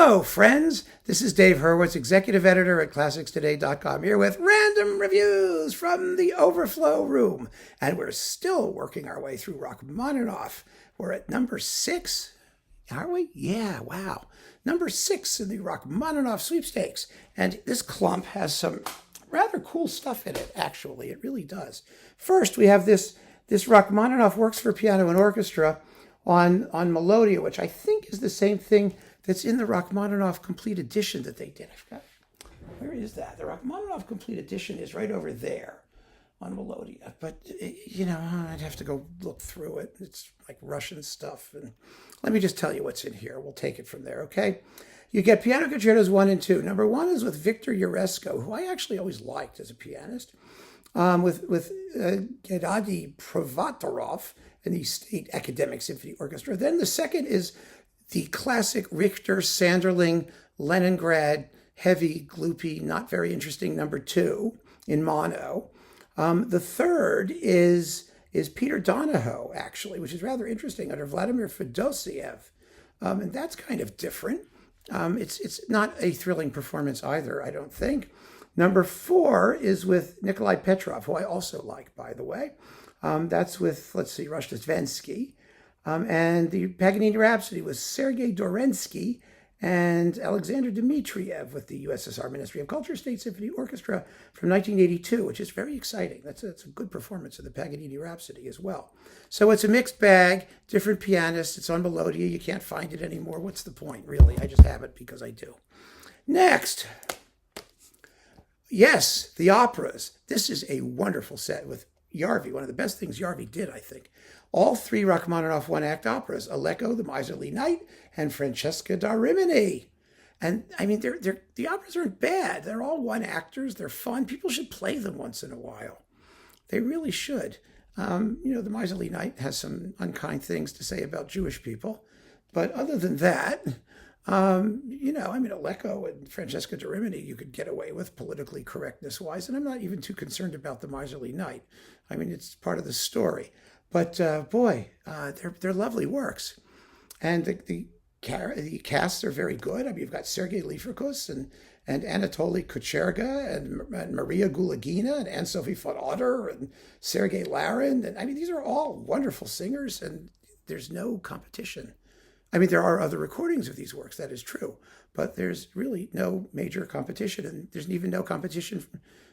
Hello, friends. This is Dave Hurwitz, executive editor at ClassicsToday.com, here with random reviews from the Overflow room. And we're still working our way through Rachmaninoff. We're at number 6. Are we? Yeah, wow. Number 6 in the Rachmaninoff sweepstakes. And this clump has some rather cool stuff in it, actually. It really does. First, we have this Rachmaninoff Works for Piano and Orchestra on Melodiya, which I think is the same thing that's in the Rachmaninoff Complete Edition that they did. I forgot. Where is that? The Rachmaninoff Complete Edition is right over there on Melodiya. But, I'd have to go look through it. It's like Russian stuff. And let me just tell you what's in here. We'll take it from there, okay? You get Piano Concertos 1 and 2. Number 1 is with Victor Yuresko, who I actually always liked as a pianist, with Gennady Provatorov and the State Academic Symphony Orchestra. Then the second is the classic Richter Sanderling Leningrad heavy, gloopy, not very interesting number 2 in mono. The third is Peter Donahoe, actually, which is rather interesting, under Vladimir Fedosiev. And that's kind of different. It's not a thrilling performance either, I don't think. Number 4 is with Nikolai Petrov, who I also like, by the way. That's with, Rushdastvensky. And the Paganini Rhapsody was Sergei Dorensky and Alexander Dmitriev with the USSR Ministry of Culture State Symphony Orchestra from 1982, which is very exciting. That's a good performance of the Paganini Rhapsody as well. So it's a mixed bag, different pianists. It's on Melodiya. You can't find it anymore. What's the point, really? I just have it because I do. Next. Yes, the operas. This is a wonderful set with Yarvi, one of the best things Yarvi did, I think. All 3 Rachmaninoff one-act operas, Aleko, The Miserly Knight, and Francesca da Rimini. And, the operas aren't bad. They're all one-actors. They're fun. People should play them once in a while. They really should. The Miserly Knight has some unkind things to say about Jewish people. But other than that, Aleko and Francesca da Rimini you could get away with politically correctness-wise, and I'm not even too concerned about The Miserly Knight. It's part of the story. But, they're lovely works. And the casts are very good. You've got Sergei Liferkus and Anatoly Kucherga and Maria Gulagina and Anne-Sophie von Otter and Sergei Larin. And, these are all wonderful singers, and there's no competition. There are other recordings of these works, that is true, but there's really no major competition, and there's even no competition.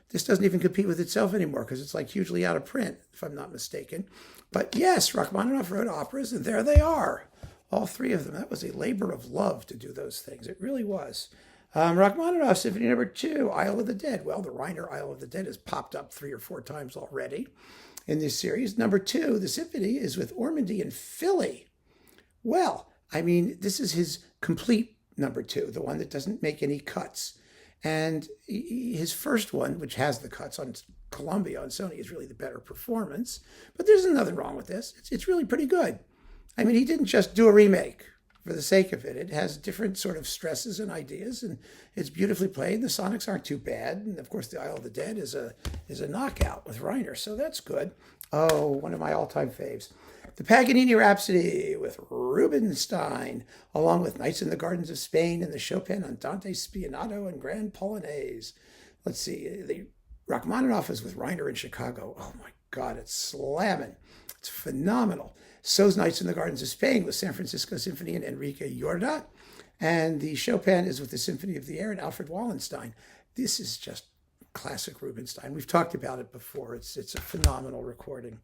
This doesn't even compete with itself anymore because it's hugely out of print, if I'm not mistaken. But yes, Rachmaninoff wrote operas, and there they are, all 3 of them. That was a labor of love to do those things. It really was. Rachmaninoff Symphony Number 2, Isle of the Dead. Well, the Reiner Isle of the Dead has popped up 3 or 4 times already in this series. Number 2, the symphony, is with Ormandy and Philly. Well, this is his complete number 2, the one that doesn't make any cuts. And his first one, which has the cuts on Columbia, on Sony, is really the better performance. But there's nothing wrong with this. It's really pretty good. He didn't just do a remake for the sake of it. It has different sort of stresses and ideas, and it's beautifully played. The sonics aren't too bad. And, of course, the Isle of the Dead is a knockout with Reiner, so that's good. Oh, one of my all-time faves. The Paganini Rhapsody with Rubinstein, along with Nights in the Gardens of Spain and the Chopin Andante Spianato and Grand Polonaise. Let's see, the Rachmaninoff is with Reiner in Chicago. Oh my God, it's slamming. It's phenomenal. So's Nights in the Gardens of Spain with San Francisco Symphony and Enrique Jorda. And the Chopin is with the Symphony of the Air and Alfred Wallenstein. This is just classic Rubinstein. We've talked about it before. It's a phenomenal recording.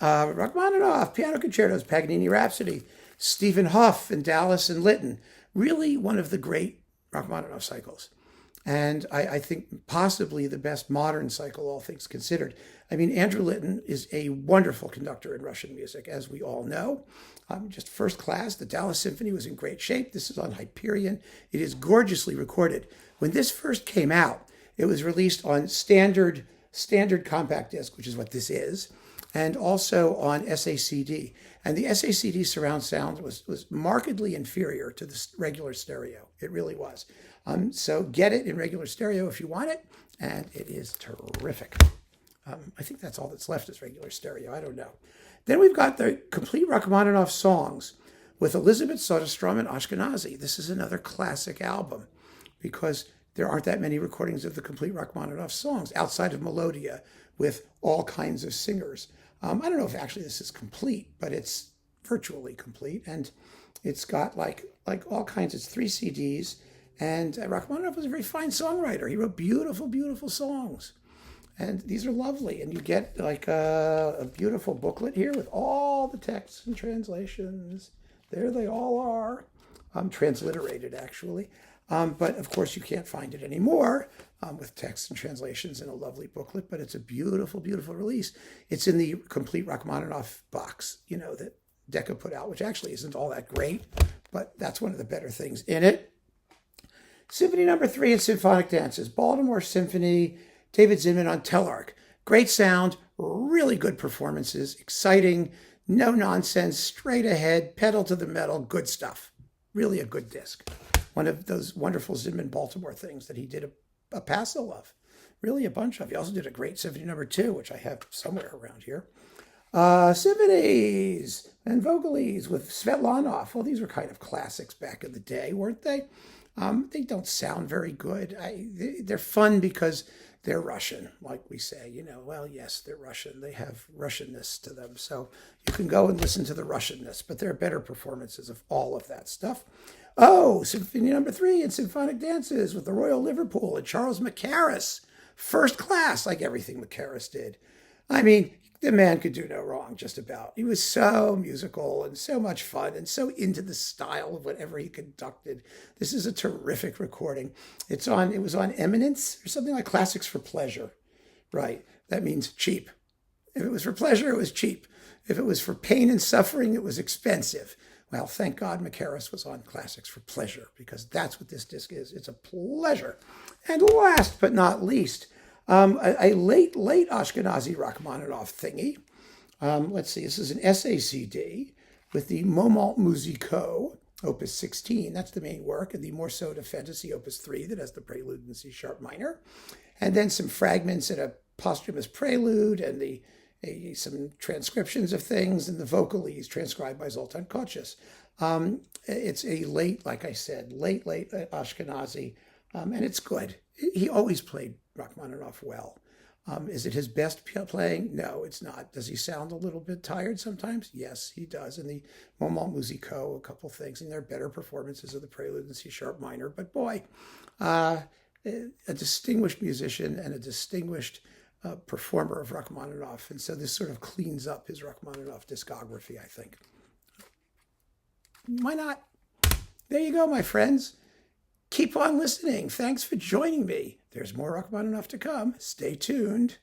Rachmaninoff, Piano Concertos, Paganini Rhapsody, Stephen Hough and Dallas and Lytton. Really one of the great Rachmaninoff cycles. And I think possibly the best modern cycle, all things considered. Andrew Lytton is a wonderful conductor in Russian music, as we all know. Just first class. The Dallas Symphony was in great shape. This is on Hyperion. It is gorgeously recorded. When this first came out, it was released on standard compact disc, which is what this is, and also on SACD. And the SACD surround sound was markedly inferior to the regular stereo. It really was. So get it in regular stereo if you want it, and it is terrific. I think that's all that's left is regular stereo. I don't know. Then we've got the complete Rachmaninoff songs with Elizabeth Soderstrom and Ashkenazy. This is another classic album because there aren't that many recordings of the complete Rachmaninoff songs outside of Melodiya with all kinds of singers. I don't know if actually this is complete, but it's virtually complete. And it's got like all kinds, it's 3 CDs. And Rachmaninoff was a very fine songwriter. He wrote beautiful, beautiful songs. And these are lovely. And you get like a beautiful booklet here with all the texts and translations. There they all are. Transliterated, actually. But of course, you can't find it anymore with texts and translations in a lovely booklet. But it's a beautiful, beautiful release. It's in the complete Rachmaninoff box, that Decca put out, which actually isn't all that great. But that's one of the better things in it. Symphony No. 3 and Symphonic Dances. Baltimore Symphony, David Zinman on Telarc. Great sound, really good performances, exciting, no nonsense, straight ahead, pedal to the metal, good stuff. Really a good disc. One of those wonderful Zinman Baltimore things that he did a passel of. Really a bunch of. He also did a great Symphony No. 2, which I have somewhere around here. Symphonies and Vocalies with Svetlanov. Well, these were kind of classics back in the day, weren't they? They don't sound very good. They're fun because they're Russian, like we say. Well, yes, they're Russian. They have Russianness to them. So you can go and listen to the Russianness, but there are better performances of all of that stuff. Oh, Symphony No. 3 and Symphonic Dances with the Royal Liverpool and Charles Mackerras. First class, like everything Mackerras did. I mean, the man could do no wrong, just about. He was so musical and so much fun and so into the style of whatever he conducted. This is a terrific recording. It was on Eminence or something like Classics for Pleasure. Right. That means cheap. If it was for pleasure, it was cheap. If it was for pain and suffering, it was expensive. Well, thank God Mackerras was on Classics for Pleasure, because that's what this disc is. It's a pleasure. And last but not least, a late Ashkenazy Rachmaninoff thingy. Let's see, this is an SACD with the Moments Musicaux, Opus 16. That's the main work, and the Morceau de Fantasy, Opus 3, that has the prelude in C sharp minor. And then some fragments and a posthumous prelude, and some transcriptions of things, and the Vocalies transcribed by Zoltan Kochis. It's a late, like I said, late Ashkenazy, and it's good. He always played Rachmaninoff well. Is it his best playing? No, it's not. Does he sound a little bit tired sometimes? Yes, he does. In the Moments Musicaux, a couple things, and there are better performances of the prelude in C sharp minor. But boy, a distinguished musician and a distinguished performer of Rachmaninoff. And so this sort of cleans up his Rachmaninoff discography, I think. Why not? There you go, my friends. Keep on listening. Thanks for joining me. There's more Rachmaninoff to come. Stay tuned.